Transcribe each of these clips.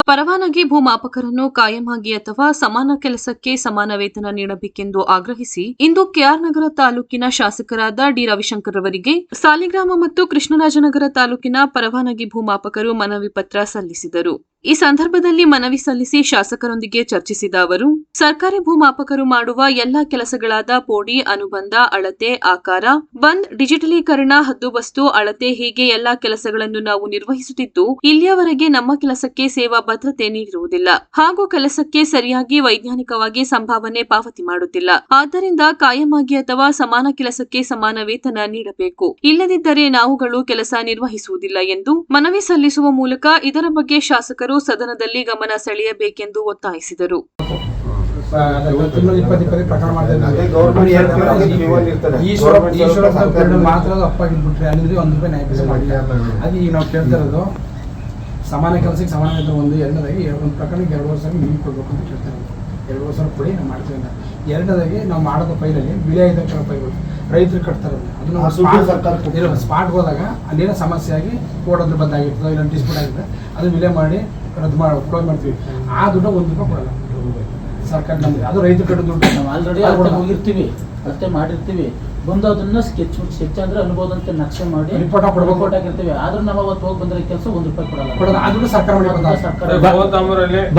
ಪರವಾನಗಿ ಭೂಮಾಪಕರನ್ನು ಕಾಯಂ ಆಗಿ ಅಥವಾ ಸಮಾನ ಕೆಲಸಕ್ಕೆ ಸಮಾನ ವೇತನ ನೀಡಬೇಕೆಂದು ಆಗ್ರಹಿಸಿ ಇಂದು ಕೆಆರ್ ನಗರ ತಾಲೂಕಿನ ಶಾಸಕರಾದ ಡಿ ರವಿಶಂಕರ್ ಅವರಿಗೆ ಸಾಲಿಗ್ರಾಮ ಮತ್ತು ಕೃಷ್ಣರಾಜನಗರ ತಾಲೂಕಿನ ಪರವಾನಗಿ ಭೂಮಾಪಕರು ಮನವಿ ಪತ್ರ ಸಲ್ಲಿಸಿದರು. ಈ ಸಂದರ್ಭದಲ್ಲಿ ಮನವಿ ಸಲ್ಲಿಸಿ ಶಾಸಕರೊಂದಿಗೆ ಚರ್ಚಿಸಿದ ಅವರು, ಸರ್ಕಾರಿ ಭೂಮಾಪಕರು ಮಾಡುವ ಎಲ್ಲಾ ಕೆಲಸಗಳಾದ ಪೋಡಿ, ಅನುಬಂಧ, ಅಳತೆ, ಆಕಾರ, ಬಂದ್, ಡಿಜಿಟಲೀಕರಣ, ಹದ್ದುಬಸ್ತು, ಅಳತೆ ಹೀಗೆ ಎಲ್ಲಾ ಕೆಲಸಗಳನ್ನು ನಾವು ನಿರ್ವಹಿಸುತ್ತಿದ್ದು, ಇಲ್ಲಿಯವರೆಗೆ ನಮ್ಮ ಕೆಲಸಕ್ಕೆ ಸೇವಾ ಭದ್ರತೆ ನೀಡಿರುವುದಿಲ್ಲ ಹಾಗೂ ಕೆಲಸಕ್ಕೆ ಸರಿಯಾಗಿ ವೈಜ್ಞಾನಿಕವಾಗಿ ಸಂಭಾವನೆ ಪಾವತಿ ಮಾಡುತ್ತಿಲ್ಲ. ಆದ್ದರಿಂದ ಕಾಯಂ ಆಗಿ ಅಥವಾ ಸಮಾನ ಕೆಲಸಕ್ಕೆ ಸಮಾನ ವೇತನ ನೀಡಬೇಕು. ಇಲ್ಲದಿದ್ದರೆ ನಾವುಗಳು ಕೆಲಸ ನಿರ್ವಹಿಸುವುದಿಲ್ಲ ಎಂದು ಮನವಿ ಸಲ್ಲಿಸುವ ಮೂಲಕ ಇದರ ಬಗ್ಗೆ ಶಾಸಕರು ಸದನದಲ್ಲಿ ಗಮನ ಸೆಳೆಯಬೇಕೆಂದು ಒತ್ತಾಯಿಸಿದರು. ಸಮಾನ ಕೆಲಸಕ್ಕೆ ಸಮಾನ ವೇತನ ಒಂದು, ಎರಡನೇದಾಗಿ ಒಂದು ಪ್ರಕರಣಕ್ಕೆ 2 ವರ್ಷ ಮೀನು ಕೊಡಬೇಕು ಅಂತ ಕೇಳ್ತಾರೆ. 2 ವರ್ಷ ಕೊಡಿ ನಾವು ಮಾಡ್ತೀವಿ ಅಂತ. ಎರಡನೇದಾಗಿ ನಾವು ಮಾಡೋದ ಫೈಲಲ್ಲಿ ವಿಲೇಜ್ ಫೈಲ್ ರೈತರು ಕಟ್ತಾರೆ. ಅದನ್ನು ಸ್ಪಾಟ್ ಹೋದಾಗ ಅಲ್ಲೇನೋ ಸಮಸ್ಯೆ ಆಗಿ ಕೋರ್ಟ್ ಹತ್ರ ಬಂದಾಗಿರ್ತದೆ, ಇಲ್ಲ ಡಿಸ್ಪ್ಯೂಟ್ ಆಗಿರ್ತದೆ, ಅದನ್ನು ವಿಲೇ ಮಾಡಿ ರದ್ದು ಕ್ಲೋಸ್ ಮಾಡ್ತೀವಿ. ಆ ದುಡ್ಡು 1 ರೂಪಾಯಿ ಕೊಡಲ್ಲ ಸರ್ಕಾರ ನಮಗೆ. ಅದು ರೈತರ ಕಡೆ ದುಡ್ಡು ನಾವು ಆಲ್ರೆಡಿ ಹೋಗಿರ್ತೀವಿ, ಅಷ್ಟೇ ಮಾಡಿರ್ತೀವಿ. ಬಂದು ಅದನ್ನ ಸ್ಕೆಚ್ ಅಂದ್ರೆ ಅನುಭವ ಅಂತ ನಕ್ಷೆ ಮಾಡಿ ರಿಪೋರ್ಟ್ ಹಾಕಿರ್ತೀವಿ. ಆದ್ರೂ ನಾವು ಅವತ್ತು ಹೋಗಿ ಬಂದ್ರೆ ಕೆಲಸ 1 ರೂಪಾಯಿ ಕೊಡಲ್ಲ. ಅದು ಸರ್ಕಾರ.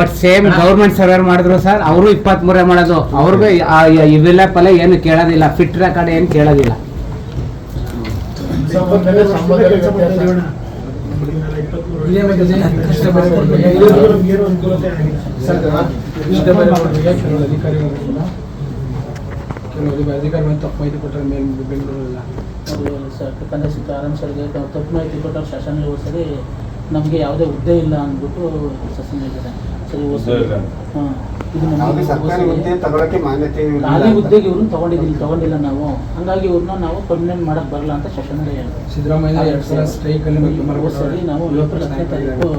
ಬಟ್ ಸೇಮ್ ಗೌರ್ಮೆಂಟ್ ಸರ್ವೆ ಮಾಡಿದ್ರು ಸರ್, ಅವರು 23 ಮಾಡೋದು. ಅವ್ರಿಗೂ ಇವೆಲ್ಲ ಫಲ ಏನು ಕೇಳೋದಿಲ್ಲ, ಫಿಟ್ ರೆಕಾರ್ಡ್ ಏನು ಕೇಳೋದಿಲ್ಲ. ಅಧಿಕಾರಿಗಳು ತಪ್ಪು ಮಾಹಿತಿ ಕೊಟ್ಟರೆ ಮೇಲೆ ಬೆಂಗಳೂರೆಲ್ಲ ಆರಾಮ್ಸರಿಗೆ ತಪ್ಪು ಮಾಹಿತಿ ಕೊಟ್ಟರೆ ಶಾಸನ ಸರಿ ನಮಗೆ ಯಾವುದೇ ಹುದ್ದೆ ಇಲ್ಲ ಅಂದ್ಬಿಟ್ಟು ಶಾಸನ ಹೇಳಿದ್ದಾರೆ. ಸರಿ ಖಾಲಿ ಹುದ್ದೆಗೆ ಇವ್ರನ್ನ ತಗೊಂಡಿಲ್ಲ ನಾವು, ಹಂಗಾಗಿ ಇವ್ರನ್ನ ನಾವು ಪರ್ಮನೆಂಟ್ ಮಾಡಕ್ ಬರಲ್ಲ ಅಂತ ಶಾಸನ ಹೇಳಿದ್ರು. ಸಿದ್ದರಾಮಯ್ಯ 2 ಸಲ ಸ್ಟ್ರೈಕ್ ಅಲ್ಲಿ ಸರಿ ನಾವು ಏಪ್ರಿಲ್ 10ನೇ ತಾರೀಕು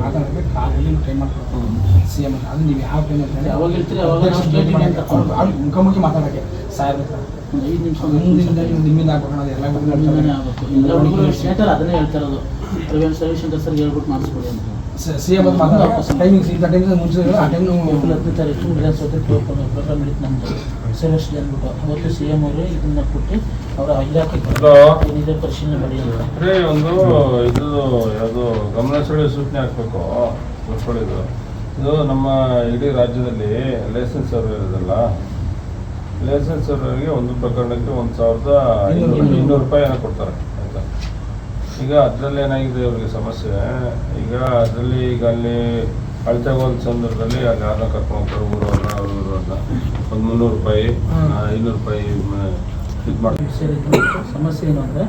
ಮಾತಾಡೋದಕ್ಕೆ ಕಾಲಲ್ಲಿ ಟ್ರೈ ಮಾಡ್ತಾರೆ ಸಿಎಂ. ಅದು ನೀವು ಯಾವ ಟೈಮ್ ಯಾವಾಗ ಹೇಳ್ತೀರಿ ಅವಾಗ ಮುಖಾಮುಖಿ ಮಾತಾಡೋಕ್ಕೆ ಸಾಹೇಬ್ 5 ನಿಮಿಷ ನಿಮ್ಮಿಂದ ಹಾಕೋಣ ಅದನ್ನೇ ಹೇಳ್ತಾ ಇರೋದು. ರವಿಶಂಕರ್ ಸರ್ ಹೇಳ್ಬಿಟ್ಟು ಮಾಡಿಸ್ಕೊಡಿ ಅಂತ ಸಿಎಂ ಟೈಮಿಂಗ್ಸ್ ಇಂಥ ಟೈಮ್ ಮುಂಚೆ ಆ ಟೈಮ್ ಏಪ್ರಿಲ್ 10ನೇ ತಾರೀಕು ವಿಧಾನಸೌಧ ಪ್ರೋಗ್ರಾಮ್ ನಡೀತು ನಮ್ಮದು ಸೆಲೆಸ್ಟ್ ಅಂದ್ಬಿಟ್ಟು. ಅವತ್ತು ಸಿಎಂ ಅವರು ಇದನ್ನ ಕೊಟ್ಟು ಅವರ ಇಲಾಖೆ ಪರಿಶೀಲನೆ ಮಾಡಿ ಒಂದು ಇದು ಯಾವುದು ಗಮನ ಸೆಳೆಯುವ ಸೂಚನೆ ಹಾಕಬೇಕು. ಇದು ನಮ್ಮ ಇಡೀ ರಾಜ್ಯದಲ್ಲಿ ಲೈಸೆನ್ಸ್ ಸರ್ವೆ ಇರೋದಲ್ಲ, ಲೈಸೆನ್ಸ್ ಸರ್ವೆಗೆ ಒಂದು ಪ್ರಕರಣಕ್ಕೆ 1,200 ರೂಪಾಯಿ ಏನೋ ಕೊಡ್ತಾರೆ ಆಯಿತಾ. ಈಗ ಅದರಲ್ಲಿ ಏನಾಗಿದೆ ಅವ್ರಿಗೆ ಸಮಸ್ಯೆ. ಈಗ ಅದರಲ್ಲಿ ಅಲ್ಲಿ ಅಳತೆ ಹೋದ ಸಂದರ್ಭದಲ್ಲಿ ಅಲ್ಲಿ ಯಾರನ್ನ ಕರ್ಕೊಂಡು ಹೋಗ್ತಾರೆ, ಊರವ್ರನ್ನ ಅವ್ರನ್ನ ಒಂದು 300 ರೂಪಾಯಿ 500 ರೂಪಾಯಿ ಇದು ಮಾಡ್ತಾರೆ. ಸಮಸ್ಯೆ ಏನು ಅಂದರೆ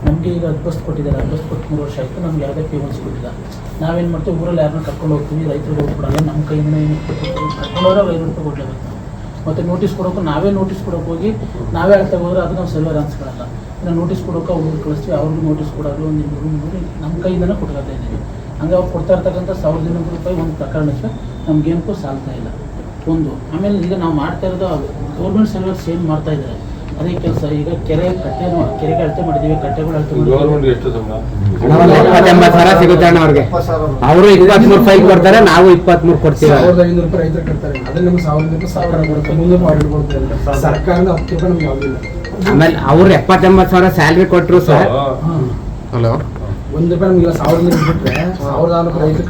ನಮಗೆ ಈಗ ಬಸ್ ಕೊಟ್ಟಿದ್ದಾರೆ, ಬಸ್ ಕೊಟ್ಟು 3 ವರ್ಷ ಆಯಿತು, ನಮ್ಗೆ ಯಾವುದೇ ಪೇಮೆಂಟ್ಸ್ ಕೊಟ್ಟಿಲ್ಲ. ನಾವೇನು ಮಾಡ್ತೀವಿ, ಊರಲ್ಲಿ ಯಾರನ್ನ ಕರ್ಕೊಂಡು ಹೋಗ್ತೀವಿ, ರೈತರಿಗೆ ಹೋಗ್ಬಿಡಲ್ಲ, ನಮ್ಮ ಕೈಯಿಂದ ಕರ್ಕೊಂಡೋದ್ರೆ 500 ರೂಪಾಯಿ ಕೊಡಲೇಬೇಕು. ಮತ್ತು ನೋಟಿಸ್ ಕೊಡೋಕೆ ನಾವೇ ನೋಟಿಸ್ ಕೊಡೋಕೆ ಹೋಗಿ ನಾವೇ ಹೇಳ್ತಾ ಹೋದ್ರೆ ಅದು ನಾವು ಸರ್ವೇರ್ ಅನ್ಸ್ಕೊಳ್ಳಲ್ಲ. ಇನ್ನು ನೋಟಿಸ್ ಕೊಡೋಕೆ ಅವ್ರಿಗೆ ಕಳಿಸ್ತೀವಿ, ಅವ್ರಿಗೂ ನೋಟಿಸ್ ಕೊಡೋದು ಒಂದು ನೋಡಿ ನಮ್ಮ ಕೈಯಿಂದನೇ ಕೊಟ್ಕೊಳ್ತಾ ಇದ್ದೀವಿ. ಹಂಗೆ ಅವ್ರು ಕೊಡ್ತಾ ಇರ್ತಕ್ಕಂಥ 1,200 ರೂಪಾಯಿ ಒಂದು ಪ್ರಕರಣಕ್ಕೆ ನಮಗೇನಕ್ಕೂ ಸಾಲ್ತಾ ಇಲ್ಲ ಒಂದು. ಆಮೇಲೆ ಈಗ ನಾವು ಮಾಡ್ತಾ ಇರೋದು ಗೌರ್ಮೆಂಟ್ ಸರ್ವಿಸ್ ಸೇಮ್ ಮಾಡ್ತಾ ಇದ್ದಾರೆ, ಅದೇ ಕೆಲಸ. ಈಗ ಕೆರೆಗೆ ಅಳತೆ ಮಾಡಿದ್ದೀವಿ, ಕಟ್ಟೆಗಳು ಅಳತೆ ಗೌರ್ಮೆಂಟ್ ಎಷ್ಟು ಸಂಬಳ 80,000 ಸಿಗುತ್ತೆ ಅಣ್ಣ ಅವ್ರಿಗೆ. ಅವರು 23 ಫೈಲ್ ಕೊಡ್ತಾರೆ, ನಾವು 23 ಕೊಡ್ತೀವಿ. 1,500 ರೂಪಾಯಿ ರೈತರು ಕಟ್ತಾರೆ, ಅದನ್ನ ನಮ್ಗೆ 1,000 ರೂಪಾಯಿ ಸರ್ಕಾರ ಕೊಡುತ್ತೆ. 300 ಆರ್ಡರ್ ಕೊಡ್ತಾರೆ ಸರ್ಕಾರದ 10 ರೂಪಾಯಿ ನಮ್ಗೆ ಯಾವುದಿಲ್ಲ. ಆಮೇಲೆ ಅವ್ರು 70,000 ಸ್ಯಾಲ್ರಿ ಕೊಟ್ಟರು ಸರ್. ಹಲೋ 1 ರೂಪಾಯಿ ನಮ್ಗೆ 1,000 ಬಿಟ್ಟರೆ 1,400 ರೈತರು